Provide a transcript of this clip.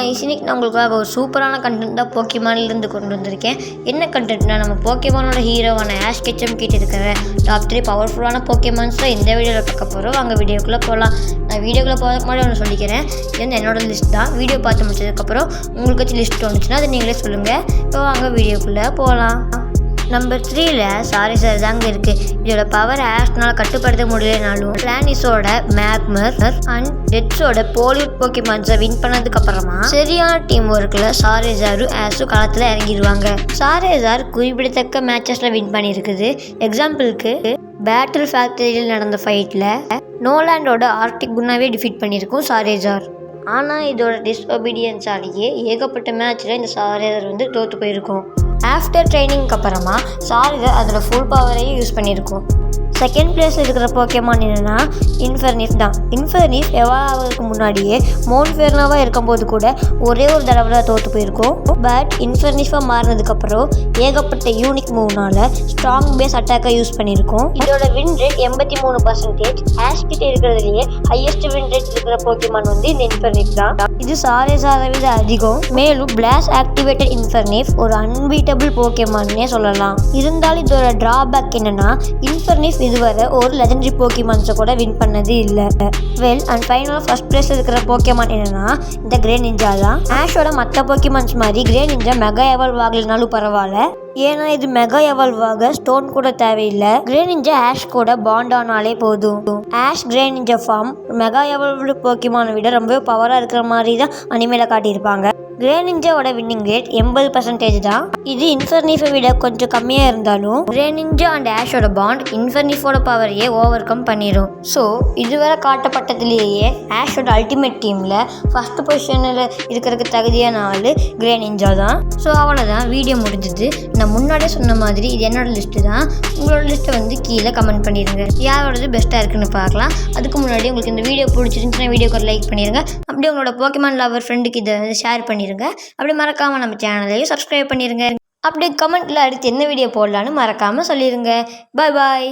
Guys, இன்னைக்கு நான் உங்களுக்காக ஒரு சூப்பரான கண்டென்ட் தான் போக்கிமான்லேருந்து கொண்டு வந்திருக்கேன். என்ன கண்டென்ட்னா, நம்ம போக்கிமானோட ஹீரோவான ஆஷ் கெச்சம் கிட்ட இருக்கிற டாப் 3 பவர்ஃபுல்லான போக்கிமான்ஸ் தான் இந்த வீடியோவில் பார்க்க போகிறோம். அங்கே வீடியோக்குள்ளே போகலாம். நான் வீடியோக்குள்ளே போகிறதுக்கு முன்னாடி ஒன்று சொல்லிக்கிறேன். இது வந்து என்னோட லிஸ்ட் தான். வீடியோ பார்த்து முடிச்சதுக்கப்புறம் உங்களுக்கு வச்சு லிஸ்ட் வந்துச்சுன்னா அதை நீங்களே சொல்லுங்கள். இப்போ அங்கே வீடியோக்குள்ளே போகலாம். நம்பர் 3ல சாரிசர் தாங்க இருக்குது. இதோட பவர் ஆஷ்னால் கட்டுப்படுத்த முடியலனாலும் பிளானிஸோட மேக்மர் அண்ட் டெட்ஸோட போலிவுட் போக்கிமான்ஸை வின் பண்ணதுக்கப்புறமா சரியான டீம் ஒர்க்கில் சாரிசாரும் ஆஷும் களத்தில் இறங்கிடுவாங்க. சாரிசார் குறிப்பிடத்தக்க மேட்சஸில் வின் பண்ணியிருக்குது. எக்ஸாம்பிளுக்கு பேட்டில் ஃபேக்டரியில் நடந்த ஃபைட்டில் நோலாண்டோட ஆர்டிக் குன்னாவே டிஃபீட் பண்ணியிருக்கும் சாரிசார். ஆனால் இதோட டிஸ்ஒபீடியன்ஸாலேயே ஏகப்பட்ட மேட்ச்சில் இந்த சாரிசார் வந்து தோற்று போயிருக்கும். ஆஃப்டர் ட்ரைனிங்க்கு அப்புறமா சாரிசார் அதோட ஃபுல் பவரையும் யூஸ் பண்ணியிருக்கும். செகண்ட் பிளேஸில் இருக்கிற போக்கிமான் என்னென்னா இன்ஃபர்னிஃப் தான். இன்ஃபர்னிஃப் எவாவுக்கு முன்னாடியே மோன்ஃபெர்னாவாக இருக்கும்போது கூட ஒரே ஒரு தடவை தான் தோற்று போயிருக்கும். பட் இன்ஃபர்னிஃபாக மாறினதுக்கப்புறம் ஏகப்பட்ட யூனிக் மூவ்னால ஸ்ட்ராங் பேஸ் அட்டாக்கை யூஸ் பண்ணியிருக்கோம். இதோட வின் ரேட் 83%. ஆஷ் கிட்ட இருக்கிறதுலேயே ஹையஸ்ட் வின் ரேட் இருக்கிற போக்கிமான் வந்து இந்த இன்ஃபர்னிஃப் தான். இது சாரிசாரை விட அதிகம். மேலும் பிளாஸ்ட் ஆக்டிவேட்டட் இன்ஃபர்னிஃப் ஒரு அன்பீட்டபிள் போக்கிமான்னே சொல்லலாம். இருந்தாலும் இதோட டிராபேக் என்னன்னா, இன்ஃபர்னிஃப் இதுவரை ஒரு லெஜெண்டரி போக்கிமான்ஸை கூட வின் பண்ணது இல்லை. வெல் அண்ட் ஃபைனலாக ஃபர்ஸ்ட் பிளேஸில் இருக்கிற போக்கிமான் என்னன்னா இந்த கிரே நிஞ்சா தான். ஆஷோட மற்ற போக்கிமான்ஸ் மாதிரி கிரே நிஞ்சா மெகா எவால்வ் ஆகலைனாலும் பரவாயில்ல. ஏன்னா இது மெகா எவால்வ் ஆக ஸ்டோன் கூட தேவையில்லை. கிரே நிஞ்சா ஆஷ் கூட பாண்ட் ஆனாலே போதும். Ash Greninja form mega evolved போக்கிமானை விட ரொம்பவே பவராக இருக்கிற மாதிரி தான் அனிமேல காட்டியிருப்பாங்க. கிரே நிஞ்சாவோட வின்னிங் ரேட் 80% தான். இது இன்ஃபர்னிஃபை விட கொஞ்சம் கம்மியாக இருந்தாலும் கிரே நிஞ்சா அண்ட் ஆஷோட பாண்ட் இன்ஃபர்னிஃபோட பவரையே ஓவர் கம் பண்ணிடும். ஸோ இதுவரை காட்டப்பட்டதுலேயே ஆஷோட அல்டிமேட் டீமில் ஃபர்ஸ்ட் பொசிஷனில் இருக்கிறதுக்கு தகுதியான ஆள் கிரே நிஞ்சா தான். ஸோ அவ்வளோதான், வீடியோ முடிஞ்சது. நான் முன்னாடியே சொன்ன மாதிரி இது என்னோட லிஸ்ட்டு தான். உங்களோட லிஸ்ட்டை வந்து கீழே கமெண்ட் பண்ணிடுங்க, யாரோடது பெஸ்ட்டாக இருக்குன்னு பார்க்கலாம். அதுக்கு முன்னாடி உங்களுக்கு இந்த வீடியோ பிடிச்சிருந்துச்சுன்னா வீடியோக்கு ஒரு லைக் பண்ணிடுங்க. அப்படியே உங்களோட போக்கிமான் லவர் ஃப்ரெண்டுக்கு இதை ஷேர் பண்ணிடுங்க. அப்படி மறக்காமல் நம்ம சேனலையும் சப்ஸ்கிரைப் பண்ணிடுங்க. அப்படியே கமெண்ட்டில் அடுத்து என்ன வீடியோ போடலான்னு மறக்காமல் சொல்லிடுங்க. பாய் பாய்.